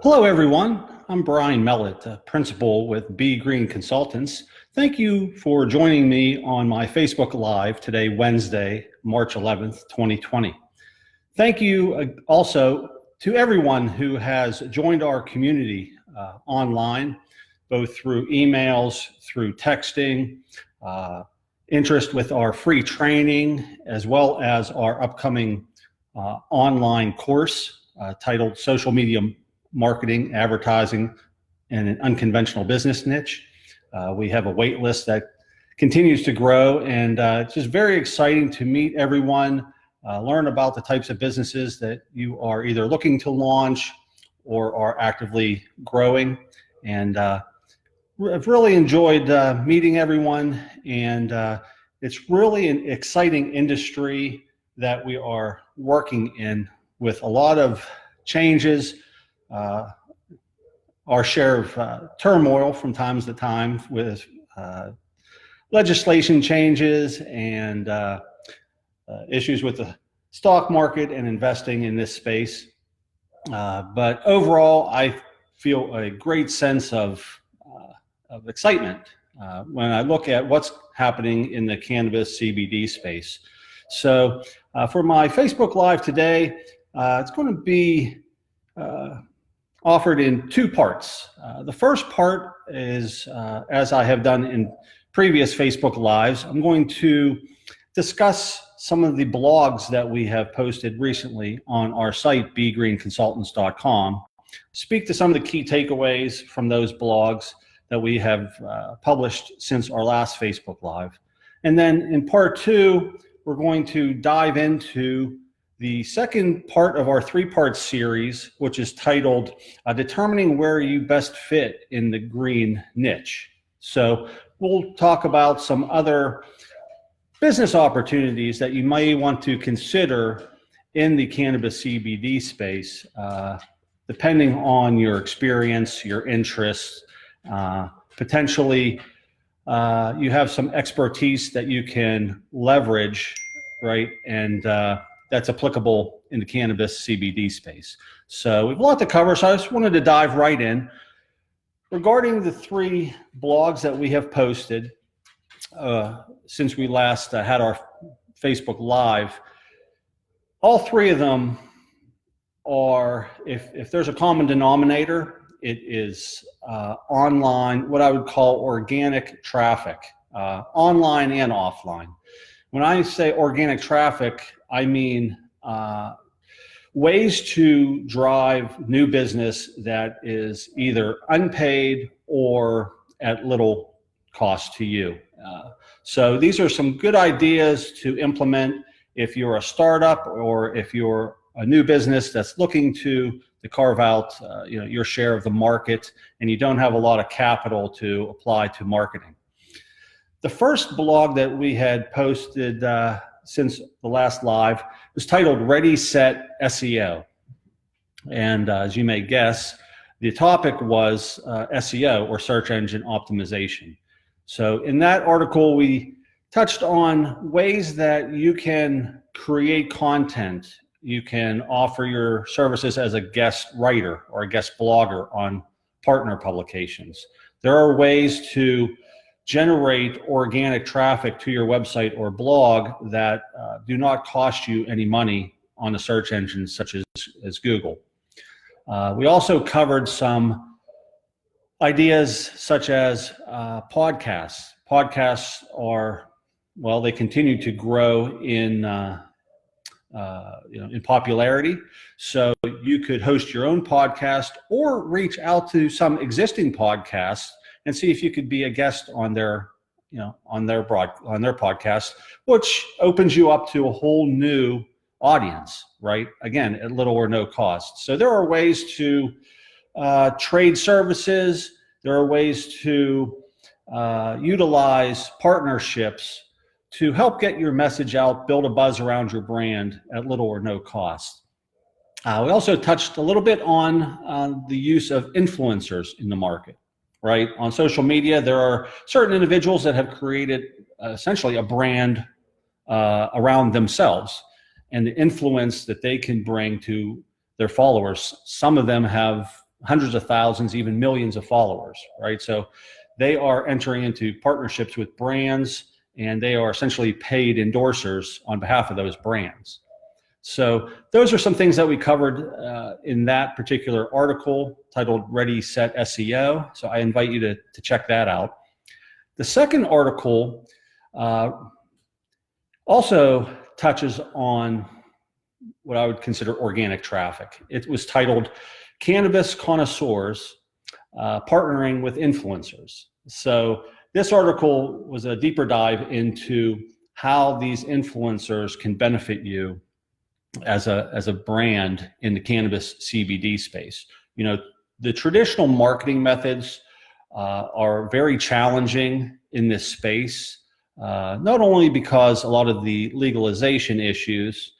Hello, everyone. I'm Brian Mellett, principal with Be Green Consultants. Thank you for joining me on my Facebook Live today, Wednesday, March 11th, 2020. Thank you also to everyone who has joined our community online, both through emails, through texting, interest with our free training, as well as our upcoming online course titled Social Media Marketing, Advertising, and an Unconventional Business Niche. We have a wait list that continues to grow, and it's just very exciting to meet everyone, learn about the types of businesses that you are either looking to launch or are actively growing. And I've really enjoyed meeting everyone, and it's really an exciting industry that we are working in with a lot of changes, our share of turmoil from time to time with legislation changes and issues with the stock market and investing in this space. But overall, I feel a great sense of excitement when I look at what's happening in the cannabis CBD space. So for my Facebook Live today, it's going to be offered in two parts. The first part is, as I have done in previous Facebook Lives, I'm going to discuss some of the blogs that we have posted recently on our site, begreenconsultants.com, speak to some of the key takeaways from those blogs that we have published since our last Facebook Live. And then in part two, we're going to dive into the second part of our three-part series, which is titled Determining Where You Best Fit in the Green Niche. So we'll talk about some other business opportunities that you may want to consider in the cannabis CBD space, depending on your experience, your interests. Potentially, you have some expertise that you can leverage, right? And that's applicable in the cannabis CBD space. So we have a lot to cover, so I just wanted to dive right in. Regarding the three blogs that we have posted since we last had our Facebook Live, all three of them are, if there's a common denominator, it is online, what I would call organic traffic, online and offline. When I say organic traffic, I mean ways to drive new business that is either unpaid or at little cost to you. So these are some good ideas to implement if you're a startup or if you're a new business that's looking to carve out your share of the market and you don't have a lot of capital to apply to marketing. The first blog that we had posted since the last live was titled Ready, Set, SEO. And as you may guess, the topic was SEO, or search engine optimization. So in that article, we touched on ways that you can create content. You can offer your services as a guest writer or a guest blogger on partner publications. There are ways to generate organic traffic to your website or blog that do not cost you any money on a search engine such as Google. We also covered some ideas such as podcasts. Podcasts are, well, they continue to grow in popularity. So you could host your own podcast or reach out to some existing podcasts and see if you could be a guest on their podcast, which opens you up to a whole new audience, right? Again, at little or no cost. So there are ways to trade services. There are ways to utilize partnerships to help get your message out, build a buzz around your brand at little or no cost. We also touched a little bit on the use of influencers in the market, right? On social media, there are certain individuals that have created essentially a brand around themselves and the influence that they can bring to their followers. Some of them have hundreds of thousands, even millions of followers, right? So they are entering into partnerships with brands, and they are essentially paid endorsers on behalf of those brands. So those are some things that we covered in that particular article titled Ready, Set, SEO. So I invite you to check that out. The second article also touches on what I would consider organic traffic. It was titled Cannabis Connoisseurs Partnering with Influencers. So this article was a deeper dive into how these influencers can benefit you as a brand in the cannabis CBD space. You know, the traditional marketing methods are very challenging in this space, not only because a lot of the legalization issues,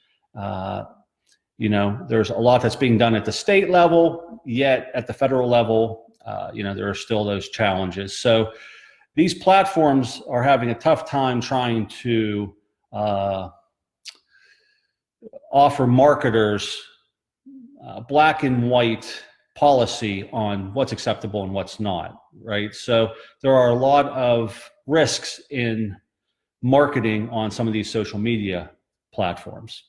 you know, there's a lot that's being done at the state level, yet at the federal level, you know, there are still those challenges. So these platforms are having a tough time trying to offer marketers black and white policy on what's acceptable and what's not, right? So there are a lot of risks in marketing on some of these social media platforms.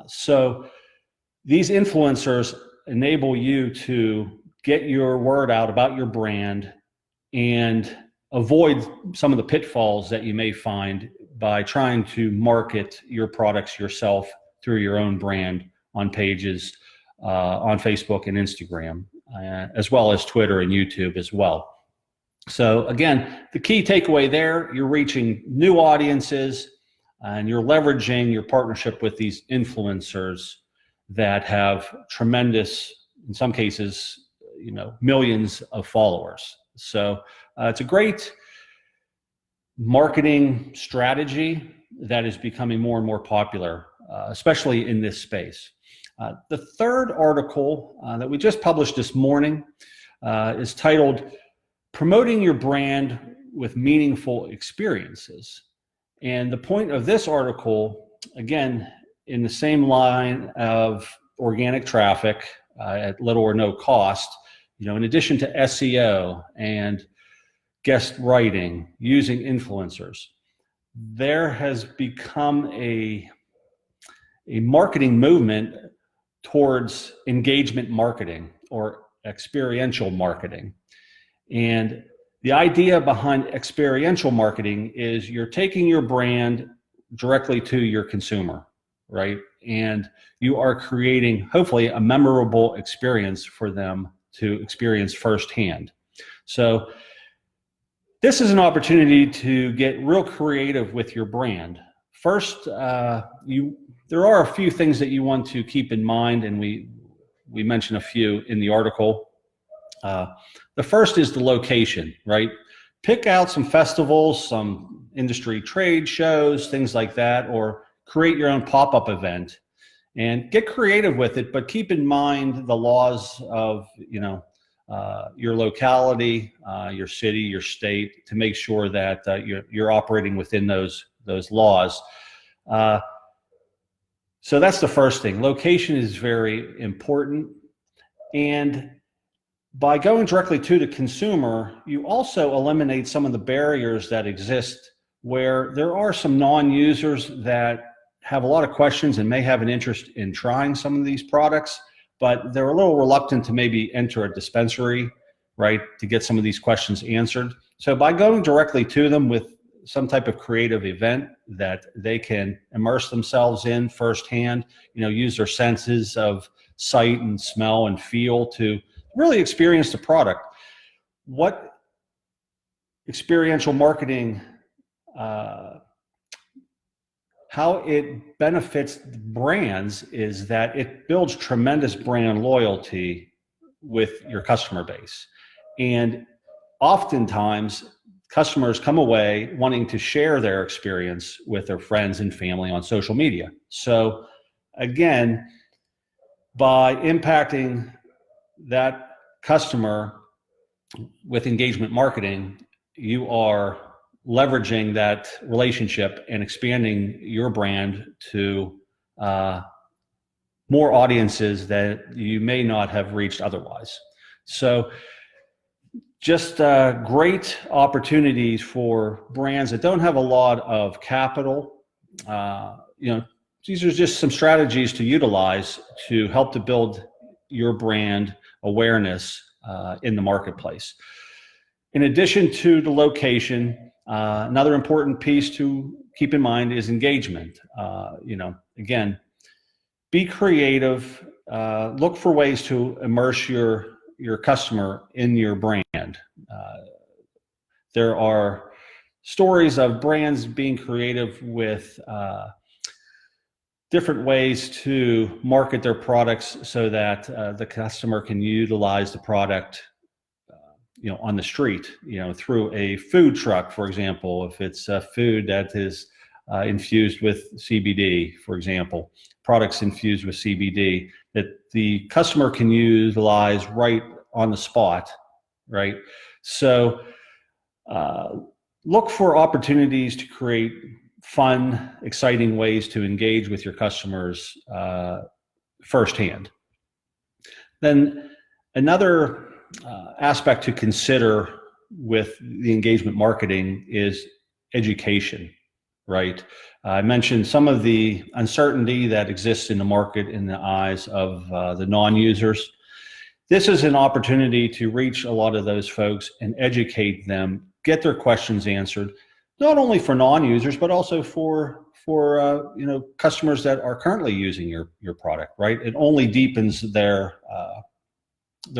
So these influencers enable you to get your word out about your brand and avoid some of the pitfalls that you may find by trying to market your products yourself through your own brand on pages on Facebook and Instagram, as well as Twitter and YouTube as well. So again, the key takeaway there, you're reaching new audiences and you're leveraging your partnership with these influencers that have tremendous, in some cases, you know, millions of followers. So it's a great marketing strategy that is becoming more and more popular, especially in this space. The third article that we just published this morning is titled Promoting Your Brand with Meaningful Experiences. And the point of this article, again, in the same line of organic traffic at little or no cost, you know, in addition to SEO and guest writing, using influencers, there has become a marketing movement towards engagement marketing or experiential marketing. And the idea behind experiential marketing is you're taking your brand directly to your consumer, right? And you are creating, hopefully, a memorable experience for them to experience firsthand. So this is an opportunity to get real creative with your brand. First, there are a few things that you want to keep in mind, and we mentioned a few in the article. The first is the location, right? Pick out some festivals, some industry trade shows, things like that, or create your own pop-up event and get creative with it, but keep in mind the laws of, you know, your locality, your city, your state, to make sure that you're operating within those laws. So that's the first thing. Location is very important. And by going directly to the consumer, you also eliminate some of the barriers that exist where there are some non-users that have a lot of questions and may have an interest in trying some of these products, but they're a little reluctant to maybe enter a dispensary, right, to get some of these questions answered. So by going directly to them with some type of creative event that they can immerse themselves in firsthand, you know, use their senses of sight and smell and feel to really experience the product. What experiential marketing, how it benefits brands is that it builds tremendous brand loyalty with your customer base. And oftentimes, customers come away wanting to share their experience with their friends and family on social media. So again, by impacting that customer with engagement marketing, you are leveraging that relationship and expanding your brand to more audiences that you may not have reached otherwise. So just great opportunities for brands that don't have a lot of capital. These are just some strategies to utilize to help to build your brand awareness in the marketplace. In addition to the location, another important piece to keep in mind is engagement. Again, be creative. Look for ways to immerse your customer in your brand. There are stories of brands being creative with different ways to market their products so that the customer can utilize the product on the street, through a food truck, for example. If it's a food that is infused with CBD, for example, products infused with CBD that the customer can utilize right on the spot, right? So look for opportunities to create fun, exciting ways to engage with your customers firsthand. Then another aspect to consider with the engagement marketing is education, right? I mentioned some of the uncertainty that exists in the market in the eyes of the non-users. This is an opportunity to reach a lot of those folks and educate them, get their questions answered, not only for non-users, but also for customers that are currently using your product, right? It only deepens their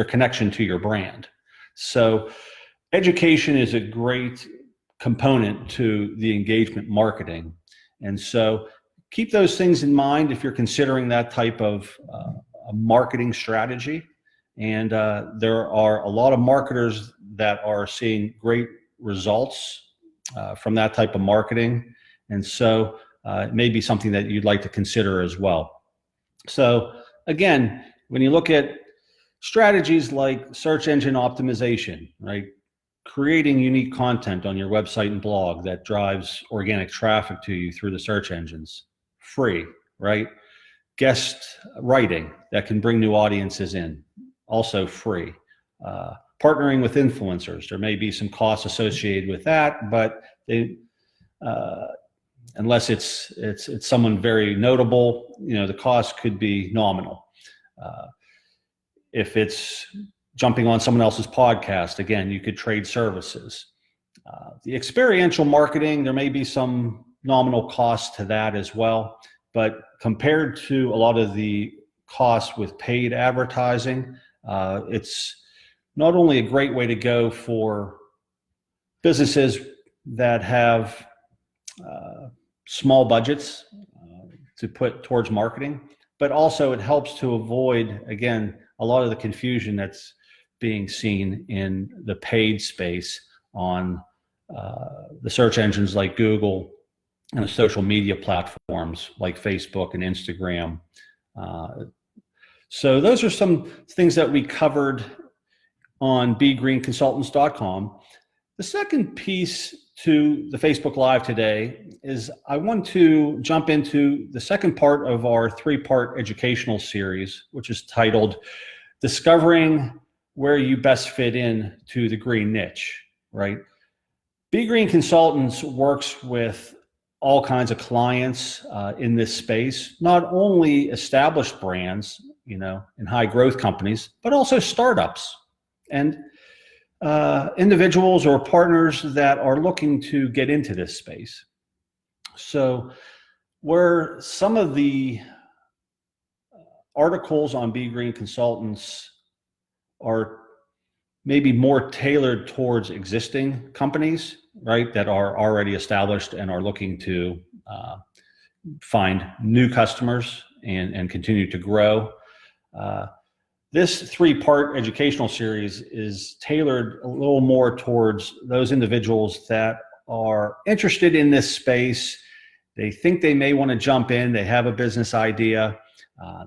connection to your brand. So education is a great component to the engagement marketing. And so keep those things in mind if you're considering that type of a marketing strategy. And there are a lot of marketers that are seeing great results from that type of marketing. And so it may be something that you'd like to consider as well. So again, when you look at strategies like search engine optimization, right? Creating unique content on your website and blog that drives organic traffic to you through the search engines, free, right? Guest writing that can bring new audiences in, also free. Partnering with influencers, there may be some costs associated with that, but they, unless it's someone very notable, the cost could be nominal. If it's jumping on someone else's podcast, again, you could trade services. The experiential marketing, there may be some nominal cost to that as well, but compared to a lot of the costs with paid advertising, it's not only a great way to go for businesses that have small budgets to put towards marketing, but also it helps to avoid, again, a lot of the confusion that's being seen in the paid space on the search engines like Google and the social media platforms like Facebook and Instagram. So those are some things that we covered on bgreenconsultants.com. The second piece to the Facebook Live today is I want to jump into the second part of our three-part educational series, which is titled Discovering Where You Best Fit In to the Green Niche, right? Be Green Consultants works with all kinds of clients in this space, not only established brands, and high growth companies, but also startups and individuals or partners that are looking to get into this space. So where some of the articles on Be Green Consultants are maybe more tailored towards existing companies, right, that are already established and are looking to find new customers and continue to grow. This three-part educational series is tailored a little more towards those individuals that are interested in this space. They think they may want to jump in. They have a business idea.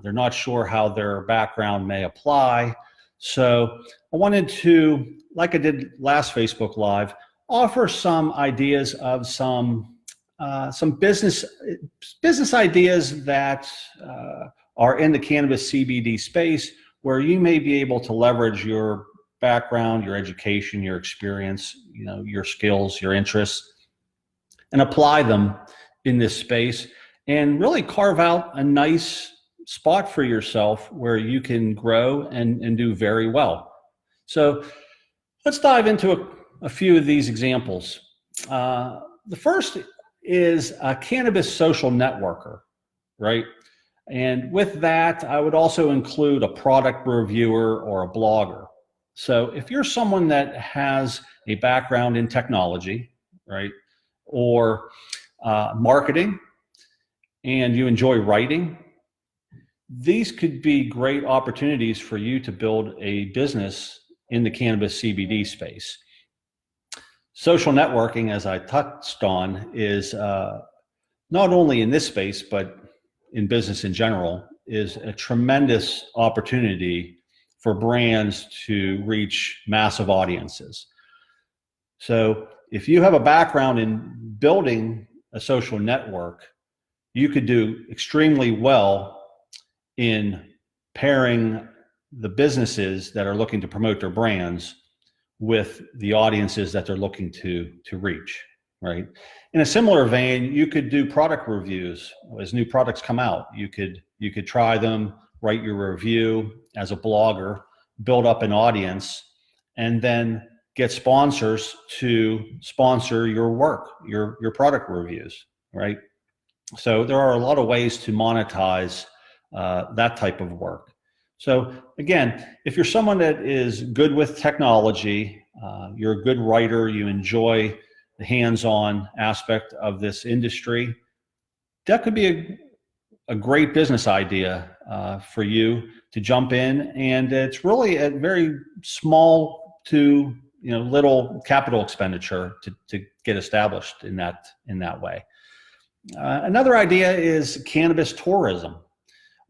They're not sure how their background may apply. So I wanted to, like I did last Facebook Live, offer some ideas of some business ideas that are in the cannabis CBD space, where you may be able to leverage your background, your education, your experience, your skills, your interests, and apply them in this space and really carve out a nice spot for yourself where you can grow and do very well. So let's dive into a few of these examples. The first is a cannabis social networker, right? And with that, I would also include a product reviewer or a blogger. So if you're someone that has a background in technology, right, or marketing, and you enjoy writing, these could be great opportunities for you to build a business in the cannabis CBD space. Social networking, as I touched on, is not only in this space, but in business in general, is a tremendous opportunity for brands to reach massive audiences. So if you have a background in building a social network, you could do extremely well in pairing the businesses that are looking to promote their brands with the audiences that they're looking to reach, right? In a similar vein, you could do product reviews as new products come out. You could try them, write your review as a blogger, build up an audience, and then get sponsors to sponsor your work, your product reviews, right? So there are a lot of ways to monetize that type of work. So again, if you're someone that is good with technology, you're a good writer, you enjoy the hands-on aspect of this industry, that could be a great business idea for you to jump in. And it's really a very small to little capital expenditure to get established in that way. Another idea is cannabis tourism.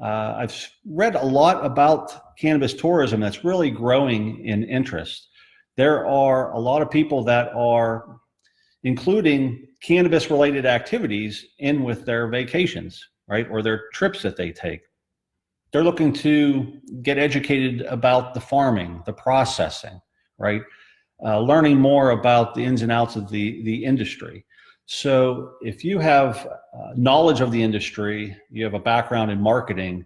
I've read a lot about cannabis tourism that's really growing in interest. There are a lot of people that are including cannabis related activities in with their vacations, right? Or their trips that they take. They're looking to get educated about the farming, the processing, right? Learning more about the ins and outs of the industry. So if you have knowledge of the industry, you have a background in marketing,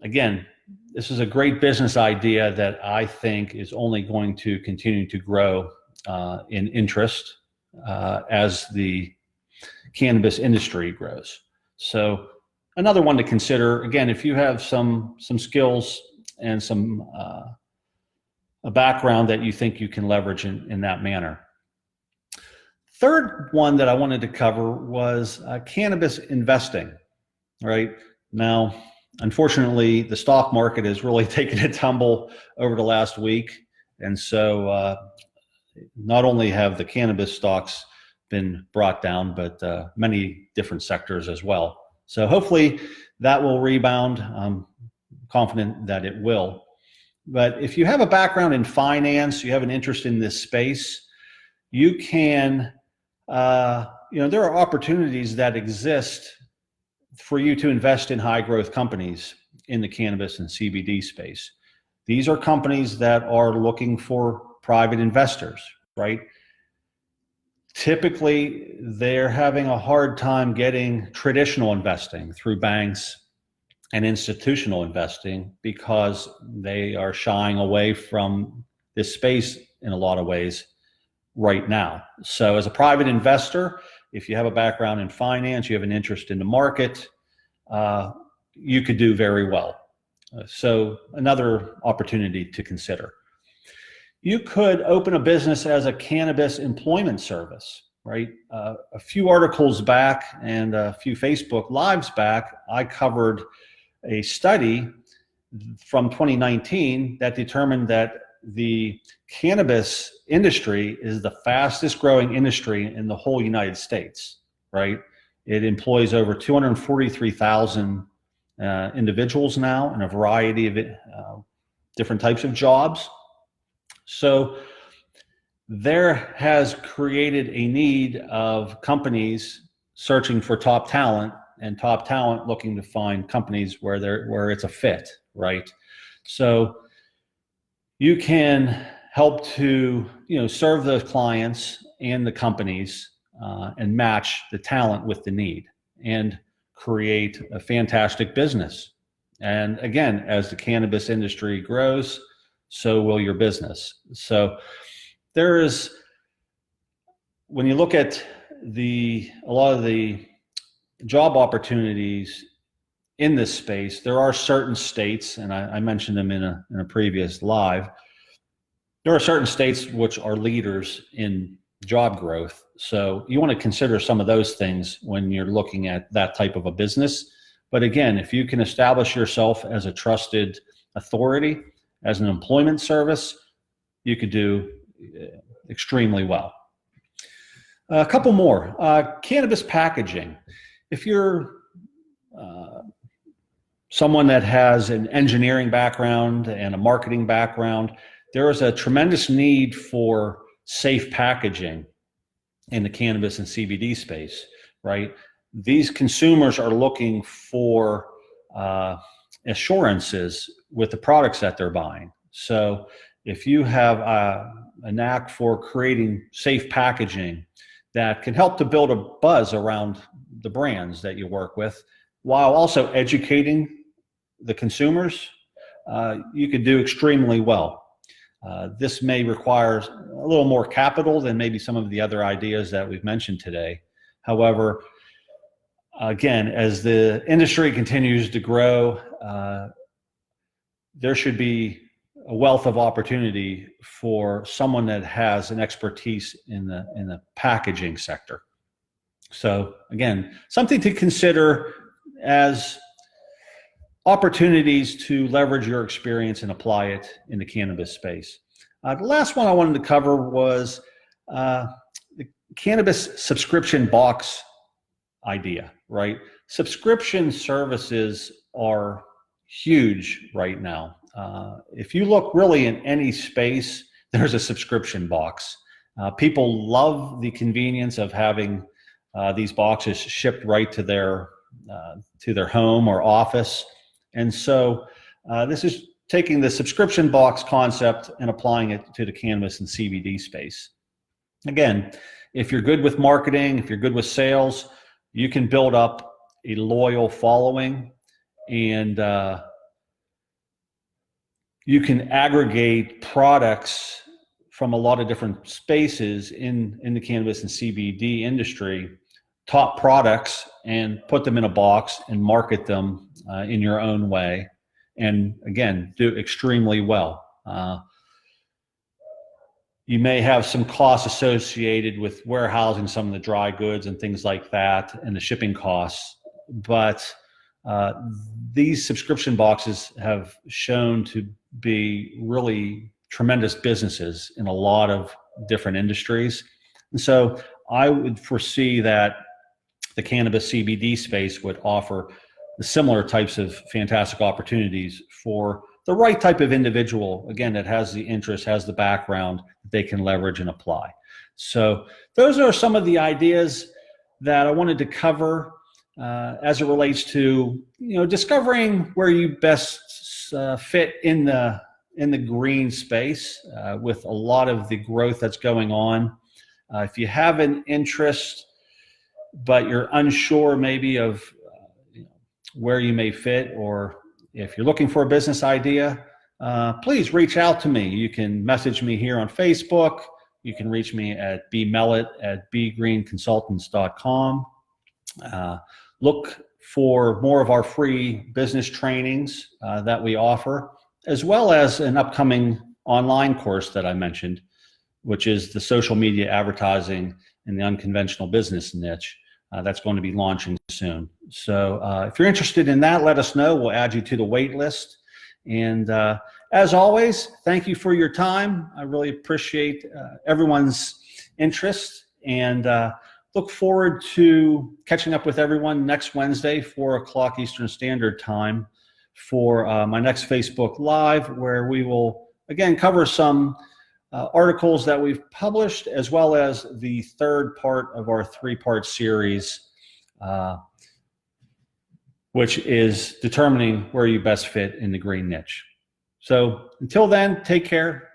again, this is a great business idea that I think is only going to continue to grow in interest as the cannabis industry grows. So another one to consider, again, if you have some skills and a background that you think you can leverage in that manner. Third one that I wanted to cover was cannabis investing, right? Now, unfortunately, the stock market has really taken a tumble over the last week. And so not only have the cannabis stocks been brought down, but many different sectors as well. So hopefully that will rebound. I'm confident that it will. But if you have a background in finance, you have an interest in this space, you can, there are opportunities that exist for you to invest in high growth companies in the cannabis and CBD space. These are companies that are looking for private investors, right? Typically, they're having a hard time getting traditional investing through banks and institutional investing because they are shying away from this space in a lot of ways right now. So as a private investor, if you have a background in finance, you have an interest in the market, you could do very well. So another opportunity to consider. You could open a business as a cannabis employment service, right? A few articles back and a few Facebook Lives back, I covered a study from 2019 that determined that the cannabis industry is the fastest growing industry in the whole United States, right? It employs over 243,000 individuals now in a variety of different types of jobs. So there has created a need of companies searching for top talent and top talent looking to find companies where it's a fit, right? So you can help to serve the clients and the companies and match the talent with the need and create a fantastic business. And again, as the cannabis industry grows, so will your business. So there is, when you look at a lot of the job opportunities in this space, there are certain states, and I mentioned them in a previous live. There are certain states which are leaders in job growth. So you want to consider some of those things when you're looking at that type of a business. But again, if you can establish yourself as a trusted authority, as an employment service, you could do extremely well. A couple more. Cannabis packaging. If you're someone that has an engineering background and a marketing background, there is a tremendous need for safe packaging in the cannabis and CBD space, right? These consumers are looking for assurances with the products that they're buying. So if you have a knack for creating safe packaging that can help to build a buzz around the brands that you work with, while also educating the consumers, you could do extremely well. This may require a little more capital than maybe some of the other ideas that we've mentioned today. However, again, as the industry continues to grow, there should be a wealth of opportunity for someone that has an expertise in the packaging sector. So again, something to consider as opportunities to leverage your experience and apply it in the cannabis space. The last one I wanted to cover was the cannabis subscription box idea, right? Subscription services are huge right now. If you look really in any space, there's a subscription box. People love the convenience of having these boxes shipped right to their home or office. And so this is taking the subscription box concept and applying it to the cannabis and CBD space. Again, if you're good with marketing, if you're good with sales, you can build up a loyal following, and you can aggregate products from a lot of different spaces in the cannabis and CBD industry, top products, and put them in a box and market them in your own way, and again, do extremely well. You may have some costs associated with warehousing some of the dry goods and things like that, and the shipping costs, but these subscription boxes have shown to be really tremendous businesses in a lot of different industries. And so I would foresee that the cannabis CBD space would offer similar types of fantastic opportunities for the right type of individual, again, that has the interest, has the background that they can leverage and apply. So those are some of the ideas that I wanted to cover as it relates to discovering where you best fit in the green space with a lot of the growth that's going on. If you have an interest, but you're unsure maybe of where you may fit, or if you're looking for a business idea, please reach out to me. You can message me here on Facebook. You can reach me at bmellet@bgreenconsultants.com. Look for more of our free business trainings that we offer, as well as an upcoming online course that I mentioned, which is the social media advertising in the unconventional business niche. That's going to be launching soon. So if you're interested in that, let us know. We'll add you to the wait list. And as always, thank you for your time. I really appreciate everyone's interest, and look forward to catching up with everyone next Wednesday, 4 o'clock Eastern Standard Time, for my next Facebook Live, where we will, again, cover some articles that we've published, as well as the third part of our 3-part series, which is determining where you best fit in the green niche. So until then, take care.